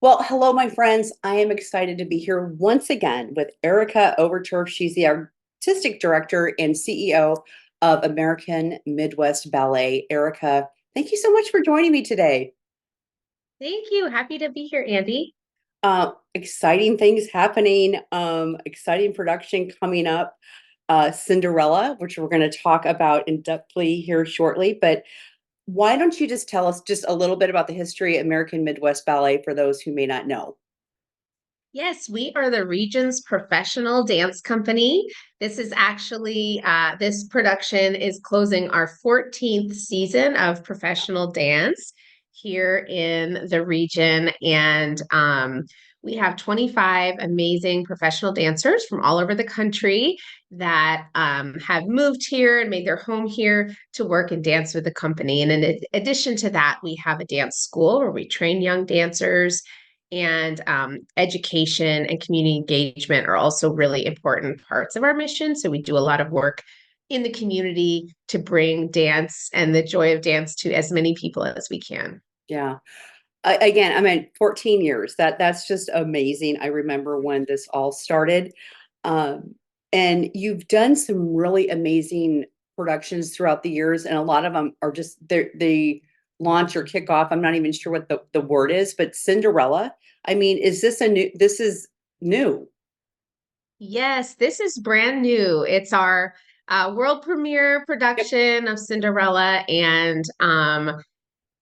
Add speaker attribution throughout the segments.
Speaker 1: Well, hello, my friends. I am excited to be here once again with Erika Overturff. She's the artistic director and CEO of American Midwest Ballet. Erika, thank you so much for joining me today.
Speaker 2: Thank you. Happy to be here, Andy.
Speaker 1: Exciting things happening, exciting production coming up. Cinderella, which we're going to talk about in depthly here shortly. But why don't you just tell us just a little bit about the history of American Midwest Ballet for those who may not know?
Speaker 2: Yes, we are the region's professional dance company. This production is closing our 14th season of professional dance here in the region. And we have 25 amazing professional dancers from all over the country that have moved here and made their home here to work and dance with the company. And in addition to that, we have a dance school where we train young dancers and education and community engagement are also really important parts of our mission. So we do a lot of work in the community to bring dance and the joy of dance to as many people as we can.
Speaker 1: Yeah. Again, I mean, 14 years. That's just amazing. I remember when this all started. Um, and you've done some really amazing productions throughout the years, and a lot of them are just they launch or kick off. I'm not even sure what the word is, but Cinderella. I mean, is this a new this is new?
Speaker 2: Yes, this is brand new. It's our world premiere
Speaker 1: Yep.
Speaker 2: production of Cinderella. And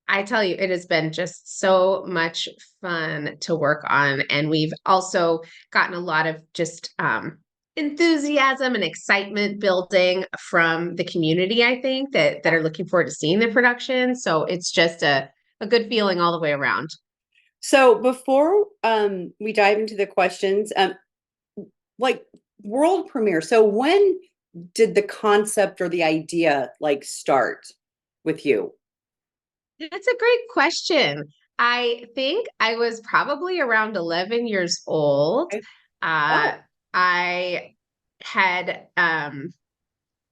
Speaker 2: I tell you, it has been just so much fun to work on. And we've also gotten a lot of just enthusiasm and excitement building from the community, I think, that are looking forward to seeing the production. So it's just a good feeling all the way around.
Speaker 1: So before we dive into the questions, like world premiere. So when did the concept or the idea like start with you?
Speaker 2: It's a great question. I think I was probably around 11 years old.
Speaker 1: Okay.
Speaker 2: Uh,
Speaker 1: Oh.
Speaker 2: I had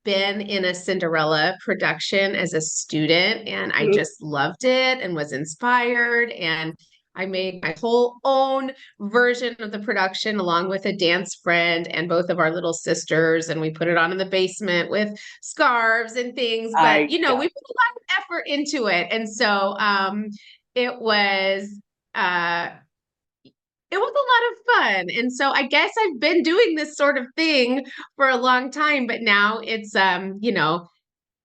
Speaker 2: been in a Cinderella production as a student, and I
Speaker 1: Mhm.
Speaker 2: just loved it and was inspired. And I made my whole own version of the production along with a dance friend and both of our little sisters. And we put it on in the basement with scarves and things. But,
Speaker 1: I
Speaker 2: we
Speaker 1: yeah.
Speaker 2: put a lot of effort into it. And so it was. Uh, it was a lot of fun. And so I guess I've been doing this sort of thing for a long time, but now it's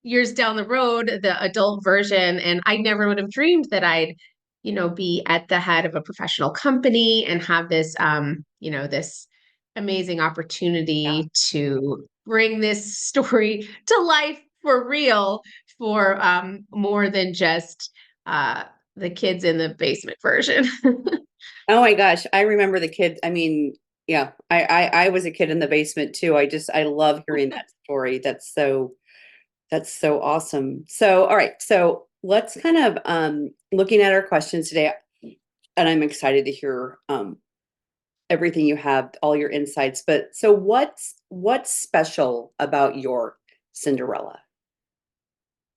Speaker 2: years down the road, the adult version. And I never would have dreamed that I'd, be at the head of a professional company and have this amazing
Speaker 1: Yeah.
Speaker 2: opportunity to bring this story to life for real for more than just uh the kids in the basement version.
Speaker 1: Oh my gosh, I remember the kids. I mean, yeah, I was a kid in the basement too. I love hearing that story. That's so awesome. So, all right, so let's kind of looking at our questions today, and I'm excited to hear everything you have, all your insights. But so what's special about your Cinderella?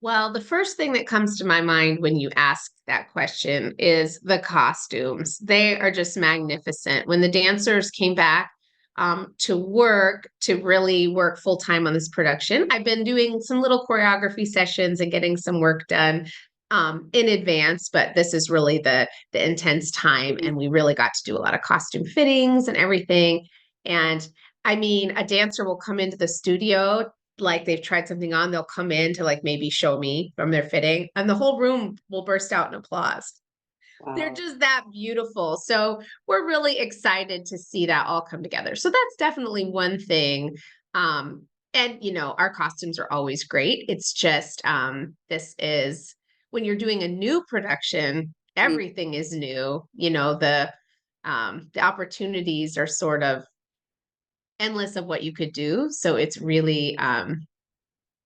Speaker 2: Well, the first thing that comes to my mind when you ask that question is the costumes. They are just magnificent. When the dancers came back to really work full time on this production, I've been doing some little choreography sessions and getting some work done in advance, but this is really the intense time,
Speaker 1: Mhm.
Speaker 2: and we really got to do a lot of costume fittings and everything. And I mean, a dancer will come into the studio like they've tried something on, they'll come in to like maybe show me from their fitting, and the whole room will burst out in applause. They're
Speaker 1: Wow.
Speaker 2: just that beautiful. So we're really excited to see that all come together. So that's definitely one thing. And our costumes are always great. It's just this is when you're doing a new production,
Speaker 1: Mhm.
Speaker 2: everything is new. The opportunities are sort of endless of what you could do. So it's really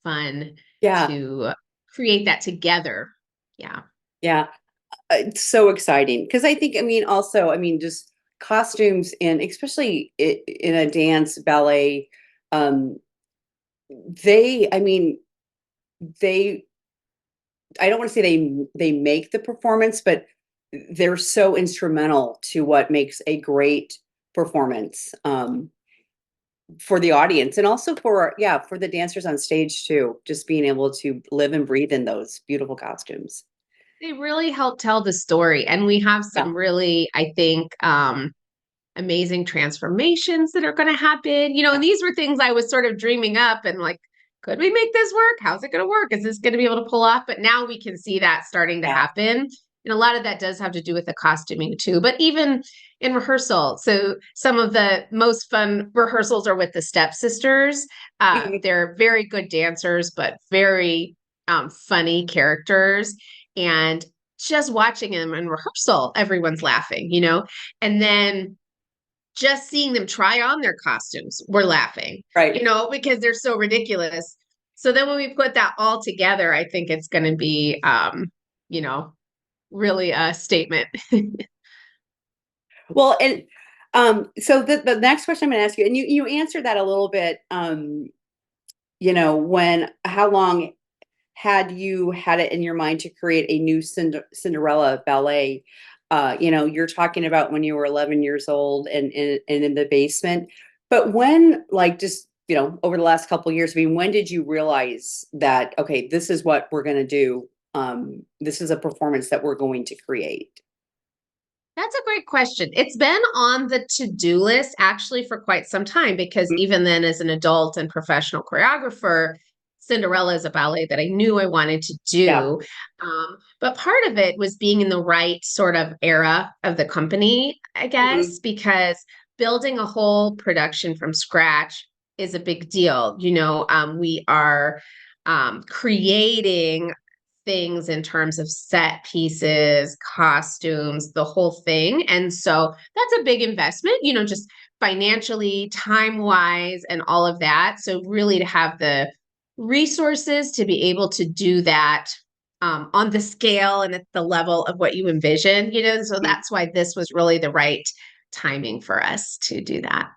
Speaker 2: fun
Speaker 1: Yeah,
Speaker 2: to create that together. Yeah.
Speaker 1: yeah. It's so exciting because I think, I mean, also, I mean, just costumes and especially in a dance ballet, um, I mean, they, I don't want to say they make the performance, but they're so instrumental to what makes a great performance, for the audience and also for, yeah, for the dancers on stage too, just being able to live and breathe in those beautiful costumes.
Speaker 2: They really help tell the story. And we have
Speaker 1: Yeah.
Speaker 2: some really, I think, amazing transformations that are going to happen. And these were things I was sort of dreaming up and like, could we make this work? How's it going to work? Is this going to be able to pull off? But now we can see that starting to
Speaker 1: Yeah.
Speaker 2: happen. And a lot of that does have to do with the costuming too, but even in rehearsal. So some of the most fun rehearsals are with the stepsisters.
Speaker 1: Mhm.
Speaker 2: They're very good dancers, but very funny characters. And just watching them in rehearsal, everyone's laughing. And then just seeing them try on their costumes, we're laughing,
Speaker 1: Right.
Speaker 2: because they're so ridiculous. So then when we put that all together, I think it's going to be, you know, really a statement.
Speaker 1: Well, and so the next question I'm going to ask you, and you answered that a little bit, when how long had you had it in your mind to create a new Cinderella ballet? You're talking about when you were 11 years old and in the basement. But when, like, just, over the last couple of years, I mean, when did you realize that, okay, this is what we're going to do? This is a performance that we're going to create.
Speaker 2: That's a great question. It's been on the to-do list actually for quite some time because
Speaker 1: Mhm.
Speaker 2: even then, as an adult and professional choreographer, Cinderella is a ballet that I knew I wanted to
Speaker 1: Yeah.
Speaker 2: do. But part of it was being in the right sort of era of the company, I guess,
Speaker 1: Mhm.
Speaker 2: because building a whole production from scratch is a big deal. We are creating things in terms of set pieces, costumes, the whole thing. And so that's a big investment, just financially, time wise, and all of that. So, really, to have the resources to be able to do that on the scale and at the level of what you envision. So
Speaker 1: Mhm.
Speaker 2: that's why this was really the right timing for us to do that.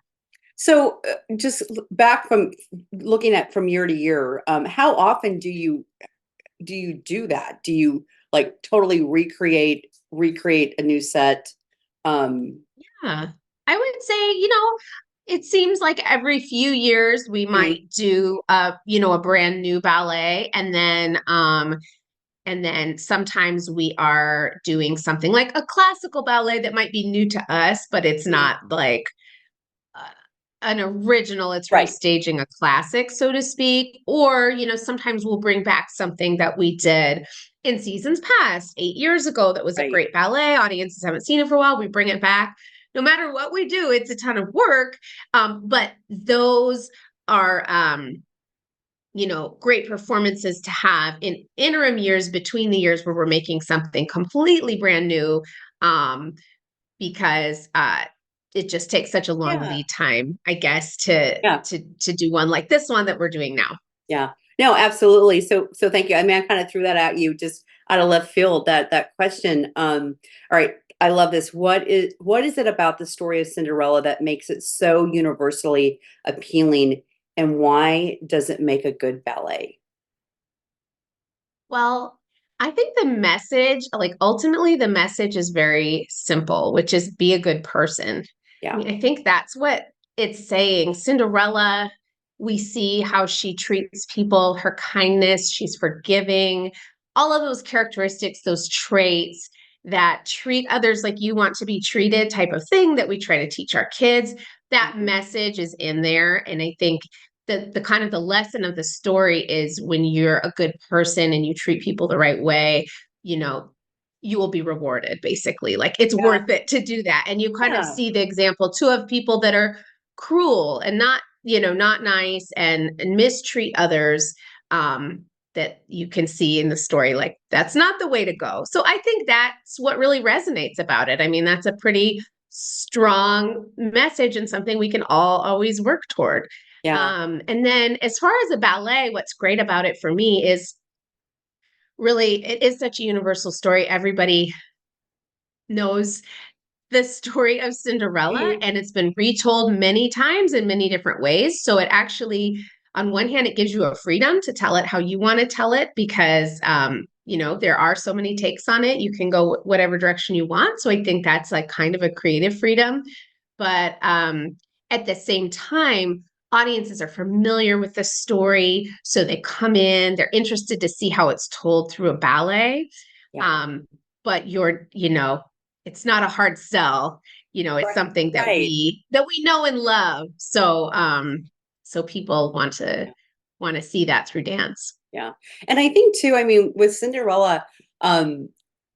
Speaker 1: So, just back from looking at from year to year, how often do you do that? Do you, like, totally recreate a new set? Um,
Speaker 2: Yeah. I would say, it seems like every few years we
Speaker 1: mhm,
Speaker 2: might do a brand new ballet and then sometimes we are doing something like a classical ballet that might be new to us, but it's
Speaker 1: mhm.
Speaker 2: not like uh, an original. It's
Speaker 1: Right,
Speaker 2: restaging a classic, so to speak. Or, sometimes we'll bring back something that we did in seasons past, 8 years ago, that was a
Speaker 1: right.
Speaker 2: great ballet. Audiences haven't seen it for a while. We bring it back. No matter what we do, it's a ton of work. But those are, great performances to have in interim years between the years where we're making something completely brand new. Because it just takes such a long
Speaker 1: Yeah,
Speaker 2: lead time, I guess, to
Speaker 1: yeah,
Speaker 2: to to do one like this one that we're doing now.
Speaker 1: yeah. No, absolutely. So thank you. I mean, I kind of threw that at you just out of left field, that question. All right, I love this. What is it about the story of Cinderella that makes it so universally appealing, and why does it make a good ballet?
Speaker 2: Well, I think the message, like ultimately, the message is very simple, which is be a good person. I
Speaker 1: Yeah.
Speaker 2: mean, I think that's what it's saying. Cinderella, we see how she treats people, her kindness, she's forgiving, all of those characteristics, those traits that treat others like you want to be treated type of thing that we try to teach our kids. That
Speaker 1: Mhm.
Speaker 2: message is in there. And I think the kind of the lesson of the story is when you're a good person and you treat people the right way, you know, you will be rewarded basically. Like it's
Speaker 1: Yeah,
Speaker 2: worth it to do that. And you kind of
Speaker 1: yeah,
Speaker 2: see the example too of people that are cruel and not nice and mistreat others. That you can see in the story, like that's not the way to go. So I think that's what really resonates about it. I mean, that's a pretty strong message and something we can all always work toward.
Speaker 1: yeah,
Speaker 2: And then as far as a ballet, what's great about it for me is really it is such a universal story. Everybody knows the story of Cinderella,
Speaker 1: mhm,
Speaker 2: and it's been retold many times in many different ways. So it actually, on one hand, it gives you a freedom to tell it how you want to tell it because there are so many takes on it. You can go whatever direction you want. So I think that's like kind of a creative freedom. But at the same time, audiences are familiar with the story. So they come in, they're interested to see how it's told through a ballet.
Speaker 1: Yeah.
Speaker 2: But it's not a hard sell. It's
Speaker 1: Right.
Speaker 2: something that
Speaker 1: Right.
Speaker 2: we know and love. So people want to see that through dance.
Speaker 1: Yeah. And I think too, I mean, with Cinderella, um,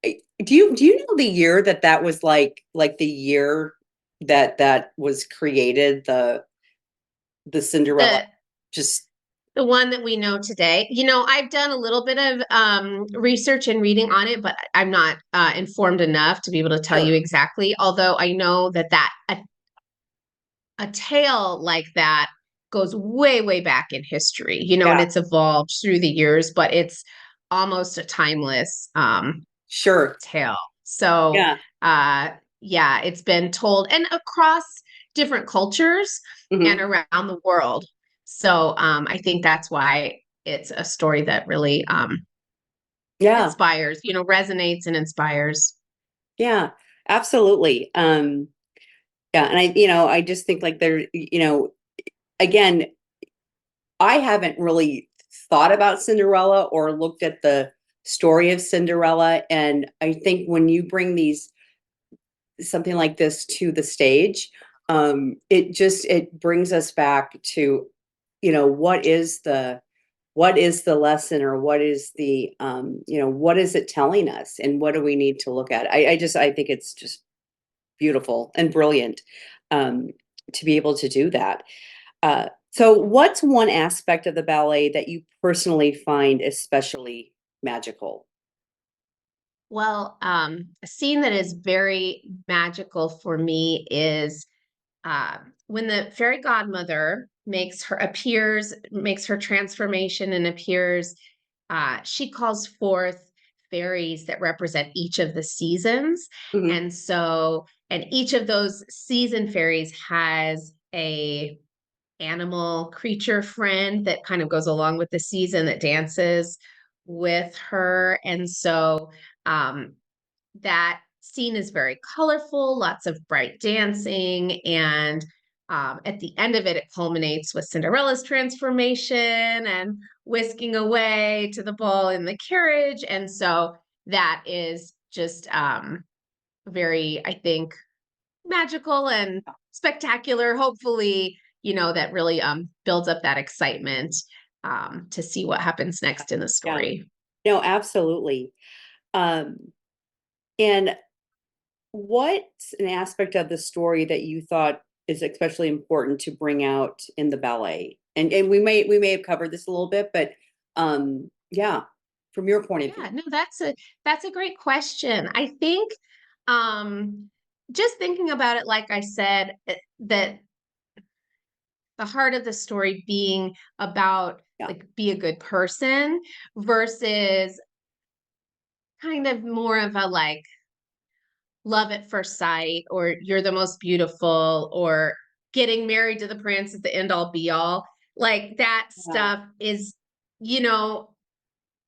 Speaker 1: do you know the year that was like the year that was created, the Cinderella
Speaker 2: The
Speaker 1: just
Speaker 2: the one that we know today. I've done a little bit of research and reading on it, but I'm not informed enough to be able to tell you
Speaker 1: sure.
Speaker 2: exactly. Although I know that a tale like that goes way, way back in history, and
Speaker 1: Yeah,
Speaker 2: it's evolved through the years, but it's almost a timeless
Speaker 1: sure.
Speaker 2: tale. So,
Speaker 1: Yeah.
Speaker 2: yeah, it's been told and across different cultures and
Speaker 1: Hmm.
Speaker 2: around the world. So, I think that's why it's a story that really
Speaker 1: Yeah.
Speaker 2: inspires, resonates and inspires.
Speaker 1: Yeah. Absolutely. Yeah, and I just think like again, I haven't really thought about Cinderella or looked at the story of Cinderella. And I think when you bring these something like this to the stage, it brings us back to, what is the lesson, or what is the what is it telling us, and what do we need to look at? I think it's just beautiful and brilliant, um, to be able to do that. So what's one aspect of the ballet that you personally find especially magical?
Speaker 2: Well, a scene that is very magical for me is when the fairy godmother makes her transformation and appears. She calls forth fairies that represent each of the seasons,
Speaker 1: Mhm.
Speaker 2: and each of those season fairies has a animal creature friend that kind of goes along with the season that dances with her, and so um, that scene is very colorful, lots of bright dancing, and at the end of it, it culminates with Cinderella's transformation and whisking away to the ball in the carriage. And so that is just very, I think, magical and spectacular. Hopefully, that really builds up that excitement to see what happens next in the
Speaker 1: Yeah.
Speaker 2: story.
Speaker 1: No, absolutely. Um, and what's an aspect of the story that you thought is especially important to bring out in the ballet? And we may have covered this a little bit, but yeah, from your point of view.
Speaker 2: Yeah, no, that's a great question. I think um just thinking about it, like I said, that the heart of the story being about
Speaker 1: Yeah.
Speaker 2: like be a good person versus kind of more of a like love at first sight, or you're the most beautiful, or getting married to the prince is the end all be all. Like that
Speaker 1: Yeah.
Speaker 2: stuff is, you know,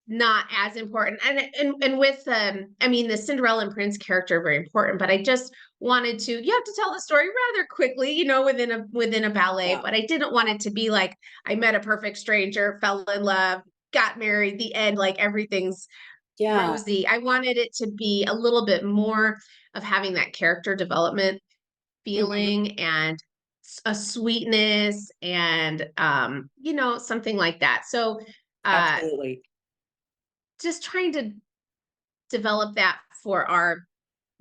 Speaker 2: not as important. And with I mean the Cinderella and Prince character are very important, but I just wanted to you have to tell the story rather quickly, within a ballet,
Speaker 1: Yeah.
Speaker 2: but I didn't want it to be like I met a perfect stranger, fell in love, got married, the end, like everything's
Speaker 1: Yeah.
Speaker 2: rosy. I wanted it to be a little bit more of having that character development
Speaker 1: Hmm.
Speaker 2: feeling and a sweetness and something like that. So uh
Speaker 1: Absolutely.
Speaker 2: just trying to develop that for our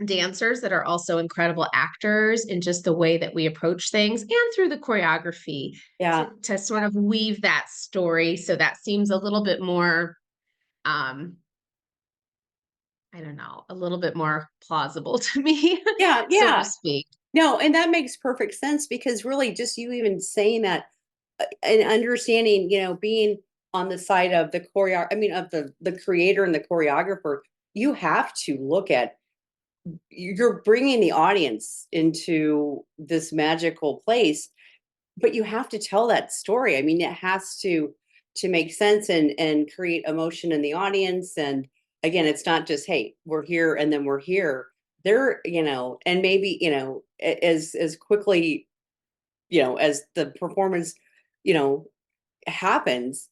Speaker 2: dancers that are also incredible actors in just the way that we approach things and through the choreography
Speaker 1: Yeah.
Speaker 2: to sort of weave that story so that seems a little bit more um I don't know, a little bit more plausible to me,
Speaker 1: Yeah.
Speaker 2: so to
Speaker 1: Yeah.
Speaker 2: speak.
Speaker 1: No, and that makes perfect sense, because really just you even saying that, and understanding, being on the side of the I mean, of the creator and the choreographer, you have to look at, you're bringing the audience into this magical place, but you have to tell that story. I mean, it has to make sense and create emotion in the audience, and again, it's not just, hey, we're here and then we're here. They're, and maybe, as quickly, as the performance, you know, happens,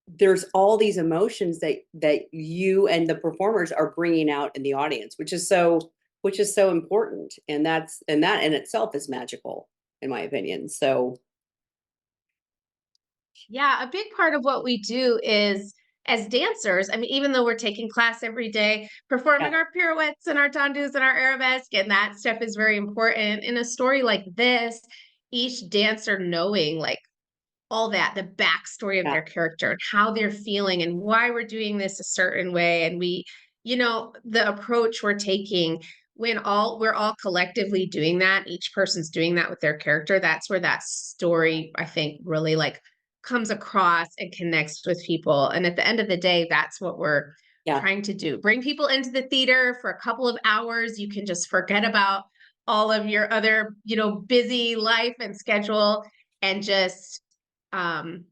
Speaker 1: there's all these emotions that you and the performers are bringing out in the audience, which is so important. And that in itself is magical, in my opinion. So
Speaker 2: Yeah, a big part of what we do is as dancers, I mean, even though we're taking class every day,
Speaker 1: yeah,
Speaker 2: performing our pirouettes and our tendus and our arabesque, and that stuff is very important. In a story like this, each dancer knowing like all that, the backstory of
Speaker 1: yeah,
Speaker 2: their character and how they're feeling and why we're doing this a certain way. And the approach we're taking when we're all collectively doing that, each person's doing that with their character, that's where that story, I think, really like comes across and connects with people. And at the end of the day, that's what we're
Speaker 1: yeah,
Speaker 2: trying to do. Bring people into the theater for a couple of hours. You can just forget about all of your other, busy life and schedule and just um,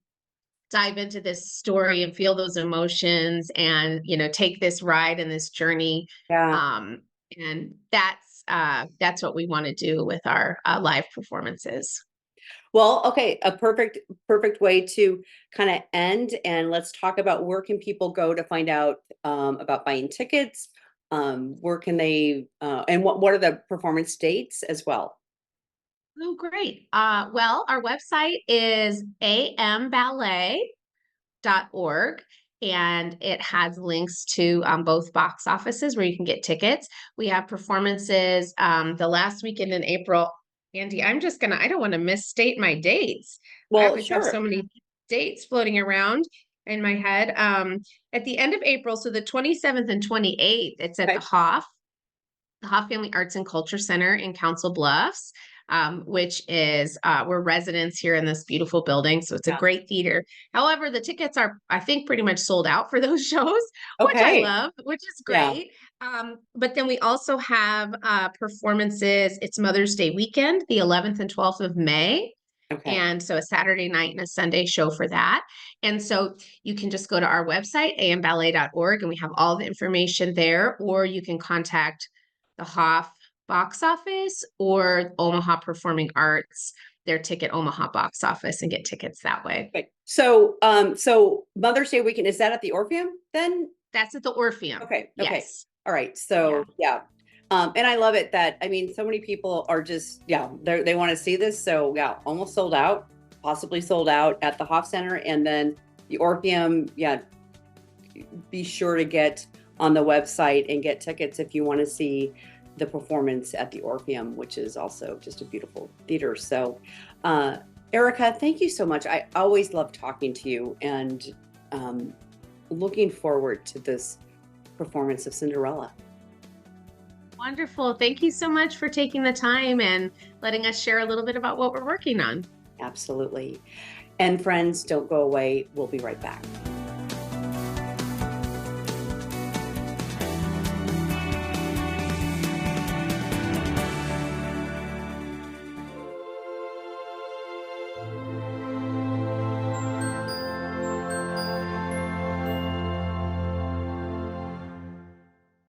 Speaker 2: dive into this story and feel those emotions and take this ride and this journey.
Speaker 1: yeah.
Speaker 2: And that's what we want to do with our live performances.
Speaker 1: Well, okay, a perfect way to kind of end, and let's talk about where can people go to find out about buying tickets. Where can they and what are the performance dates as well?
Speaker 2: Oh, great. Well, our website is amballet.org, and it has links to both box offices where you can get tickets. We have performances the last weekend in April. Andy, I don't want to misstate my dates. I
Speaker 1: Well,
Speaker 2: always have so
Speaker 1: sure.
Speaker 2: many dates floating around in my head. At the end of April, so the 27th and 28th, it's at
Speaker 1: Okay.
Speaker 2: the Hoff Family Arts and Culture Center in Council Bluffs, which is we're residents here in this beautiful building. So it's a
Speaker 1: Yeah.
Speaker 2: great theater. However, the tickets are, I think, pretty much sold out for those shows, which I
Speaker 1: Okay.
Speaker 2: love, which is
Speaker 1: Yeah.
Speaker 2: great. But then we also have performances. It's Mother's Day weekend, the 11th and 12th of May.
Speaker 1: Okay.
Speaker 2: And so a Saturday night and a Sunday show for that. And so you can just go to our website, amballet.org, and we have all the information there, or you can contact the Hoff box office or Omaha Performing Arts, their Ticket Omaha box office, and get tickets that way.
Speaker 1: Okay. So Mother's Day weekend, is that at the Orpheum then?
Speaker 2: That's at the Orpheum.
Speaker 1: Okay. Okay.
Speaker 2: Yes.
Speaker 1: All right.
Speaker 2: Yeah.
Speaker 1: So yeah. And I love it that, I mean, so many people are just, yeah, they want to see this. So yeah, almost sold out, possibly sold out at the Hoff Center, and then the Orpheum. Yeah, be sure to get on the website and get tickets if you want to see the performance at the Orpheum, which is also just a beautiful theater. So, Erika, thank you so much. I always love talking to you, and looking forward to this performance of Cinderella.
Speaker 2: Wonderful. Thank you so much for taking the time and letting us share a little bit about what we're working on.
Speaker 1: Absolutely. And friends, don't go away. We'll be right back.